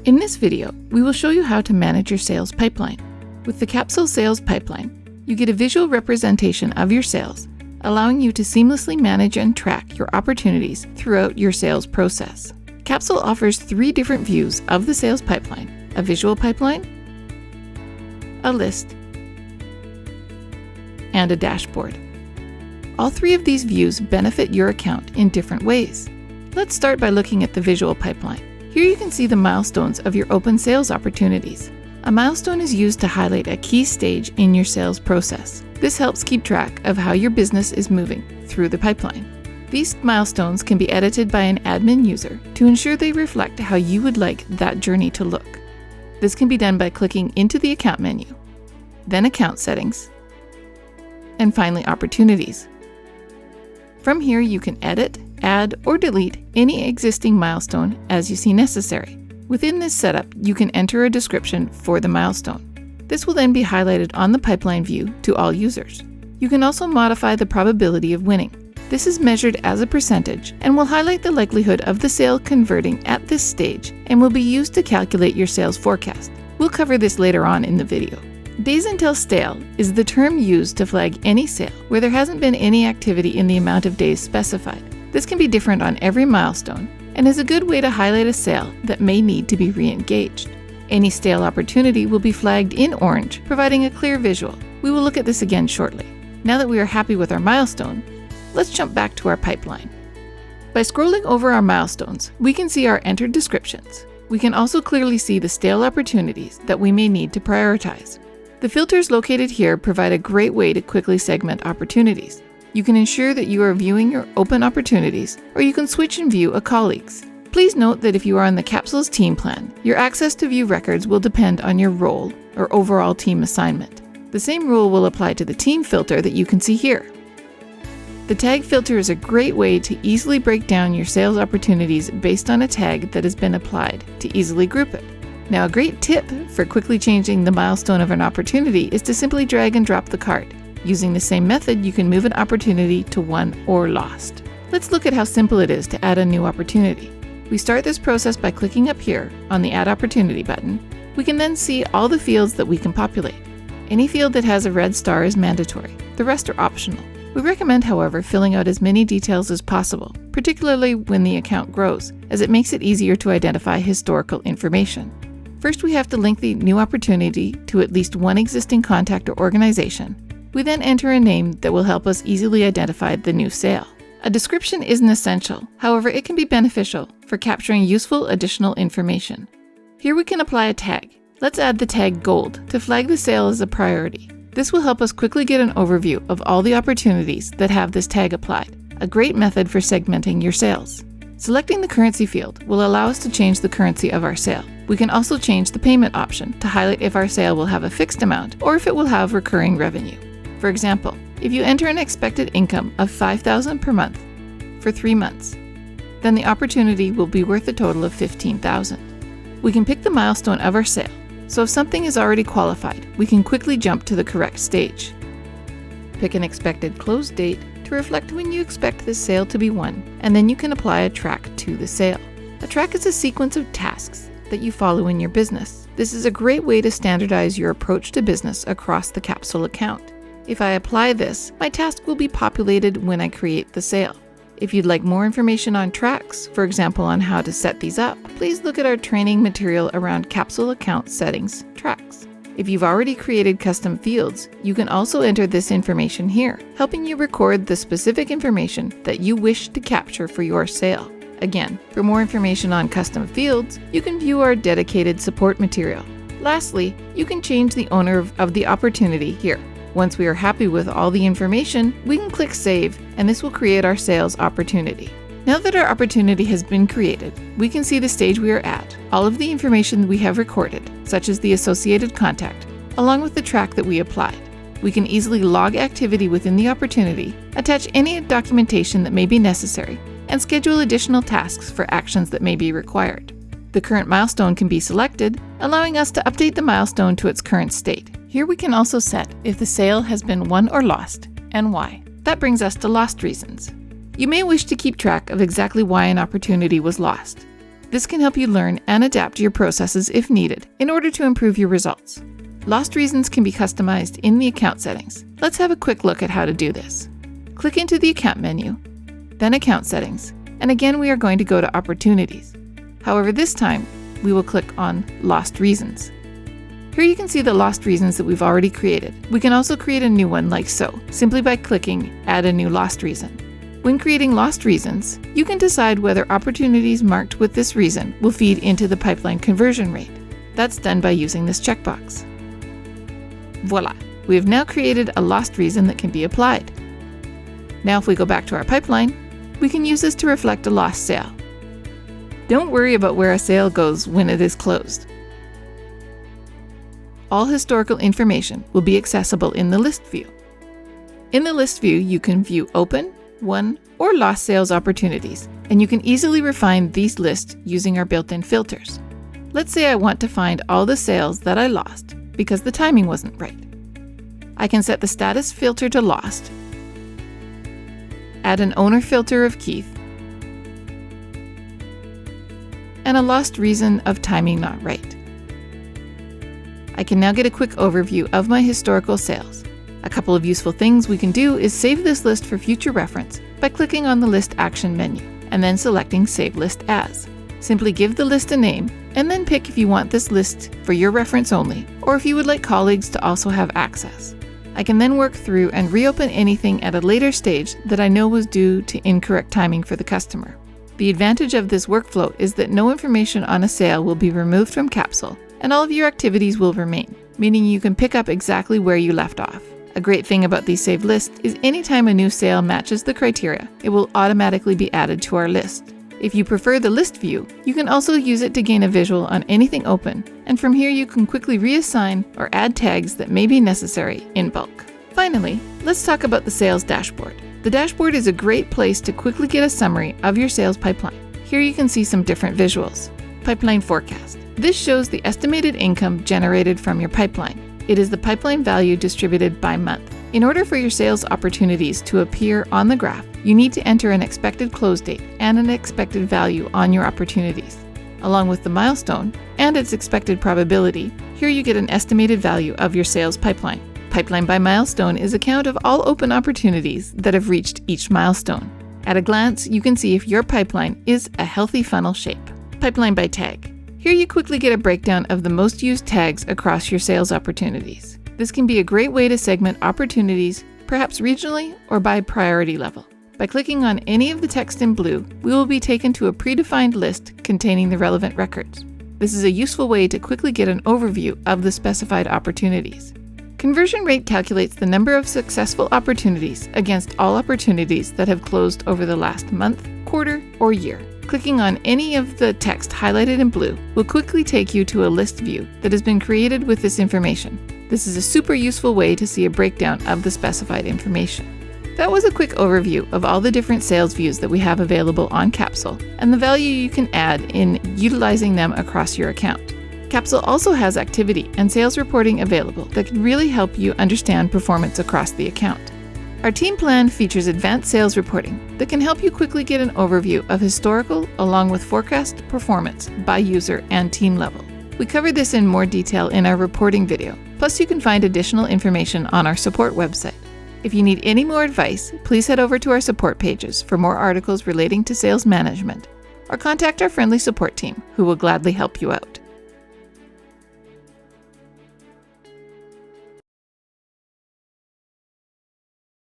In this video, we will show you how to manage your sales pipeline. With the Capsule Sales Pipeline, you get a visual representation of your sales, allowing you to seamlessly manage and track your opportunities throughout your sales process. Capsule offers 3 different views of the sales pipeline: a visual pipeline, a list, and a dashboard. All 3 of these views benefit your account in different ways. Let's start by looking at the visual pipeline. Here you can see the milestones of your open sales opportunities. A milestone is used to highlight a key stage in your sales process. This helps keep track of how your business is moving through the pipeline. These milestones can be edited by an admin user to ensure they reflect how you would like that journey to look. This can be done by clicking into the account menu, then account settings, and finally opportunities. From here you can edit, add, or delete any existing milestone as you see necessary. Within this setup, you can enter a description for the milestone. This will then be highlighted on the pipeline view to all users. You can also modify the probability of winning. This is measured as a percentage and will highlight the likelihood of the sale converting at this stage and will be used to calculate your sales forecast. We'll cover this later on in the video. Days until stale is the term used to flag any sale where there hasn't been any activity in the amount of days specified. This can be different on every milestone and is a good way to highlight a sale that may need to be re-engaged. Any stale opportunity will be flagged in orange, providing a clear visual. We will look at this again shortly. Now that we are happy with our milestone, let's jump back to our pipeline. By scrolling over our milestones, we can see our entered descriptions. We can also clearly see the stale opportunities that we may need to prioritize. The filters located here provide a great way to quickly segment opportunities. You can ensure that you are viewing your open opportunities, or you can switch and view a colleague's. Please note that if you are on the Capsule's team plan, your access to view records will depend on your role or overall team assignment. The same rule will apply to the team filter that you can see here. The tag filter is a great way to easily break down your sales opportunities based on a tag that has been applied to easily group it. Now, a great tip for quickly changing the milestone of an opportunity is to simply drag and drop the card. Using the same method, you can move an opportunity to won or lost. Let's look at how simple it is to add a new opportunity. We start this process by clicking up here on the Add Opportunity button. We can then see all the fields that we can populate. Any field that has a red star is mandatory. The rest are optional. We recommend, however, filling out as many details as possible, particularly when the account grows, as it makes it easier to identify historical information. First, we have to link the new opportunity to at least one existing contact or organization. We then enter a name that will help us easily identify the new sale. A description isn't essential, however, it can be beneficial for capturing useful additional information. Here we can apply a tag. Let's add the tag Gold to flag the sale as a priority. This will help us quickly get an overview of all the opportunities that have this tag applied, a great method for segmenting your sales. Selecting the currency field will allow us to change the currency of our sale. We can also change the payment option to highlight if our sale will have a fixed amount or if it will have recurring revenue. For example, if you enter an expected income of $5,000 per month for 3 months, then the opportunity will be worth a total of $15,000. We can pick the milestone of our sale, so if something is already qualified, we can quickly jump to the correct stage. Pick an expected close date to reflect when you expect this sale to be won, and then you can apply a track to the sale. A track is a sequence of tasks that you follow in your business. This is a great way to standardize your approach to business across the Capsule account. If I apply this, my task will be populated when I create the sale. If you'd like more information on tracks, for example on how to set these up, please look at our training material around Capsule account settings tracks. If you've already created custom fields, you can also enter this information here, helping you record the specific information that you wish to capture for your sale. Again, for more information on custom fields, you can view our dedicated support material. Lastly, you can change the owner of the opportunity here. Once we are happy with all the information, we can click Save, and this will create our sales opportunity. Now that our opportunity has been created, we can see the stage we are at, all of the information we have recorded, such as the associated contact, along with the track that we applied. We can easily log activity within the opportunity, attach any documentation that may be necessary, and schedule additional tasks for actions that may be required. The current milestone can be selected, allowing us to update the milestone to its current state. Here we can also set if the sale has been won or lost, and why. That brings us to lost reasons. You may wish to keep track of exactly why an opportunity was lost. This can help you learn and adapt your processes if needed in order to improve your results. Lost reasons can be customized in the account settings. Let's have a quick look at how to do this. Click into the account menu, then account settings, and again we are going to go to opportunities. However, this time we will click on lost reasons. Here you can see the lost reasons that we've already created. We can also create a new one like so, simply by clicking add a new lost reason. When creating lost reasons, you can decide whether opportunities marked with this reason will feed into the pipeline conversion rate. That's done by using this checkbox. Voila! We have now created a lost reason that can be applied. Now if we go back to our pipeline, we can use this to reflect a lost sale. Don't worry about where a sale goes when it is closed. All historical information will be accessible in the list view. In the list view, you can view open, won, or lost sales opportunities, and you can easily refine these lists using our built-in filters. Let's say I want to find all the sales that I lost because the timing wasn't right. I can set the status filter to lost, add an owner filter of Keith, and a lost reason of timing not right. I can now get a quick overview of my historical sales. A couple of useful things we can do is save this list for future reference by clicking on the List Action menu and then selecting Save List As. Simply give the list a name and then pick if you want this list for your reference only or if you would like colleagues to also have access. I can then work through and reopen anything at a later stage that I know was due to incorrect timing for the customer. The advantage of this workflow is that no information on a sale will be removed from Capsule and all of your activities will remain, meaning you can pick up exactly where you left off. A great thing about these saved lists is anytime a new sale matches the criteria, it will automatically be added to our list. If you prefer the list view, you can also use it to gain a visual on anything open, and from here you can quickly reassign or add tags that may be necessary in bulk. Finally, let's talk about the sales dashboard. The dashboard is a great place to quickly get a summary of your sales pipeline. Here you can see some different visuals. Pipeline forecast. This shows the estimated income generated from your pipeline. It is the pipeline value distributed by month. In order for your sales opportunities to appear on the graph, you need to enter an expected close date and an expected value on your opportunities. Along with the milestone and its expected probability, here you get an estimated value of your sales pipeline. Pipeline by milestone is a count of all open opportunities that have reached each milestone. At a glance, you can see if your pipeline is a healthy funnel shape. Pipeline by tag. Here you quickly get a breakdown of the most used tags across your sales opportunities. This can be a great way to segment opportunities, perhaps regionally or by priority level. By clicking on any of the text in blue, we will be taken to a predefined list containing the relevant records. This is a useful way to quickly get an overview of the specified opportunities. Conversion rate calculates the number of successful opportunities against all opportunities that have closed over the last month, quarter, or year. Clicking on any of the text highlighted in blue will quickly take you to a list view that has been created with this information. This is a super useful way to see a breakdown of the specified information. That was a quick overview of all the different sales views that we have available on Capsule and the value you can add in utilizing them across your account. Capsule also has activity and sales reporting available that can really help you understand performance across the account. Our team plan features advanced sales reporting that can help you quickly get an overview of historical along with forecast performance by user and team level. We covered this in more detail in our reporting video, plus you can find additional information on our support website. If you need any more advice, please head over to our support pages for more articles relating to sales management, or contact our friendly support team who will gladly help you out.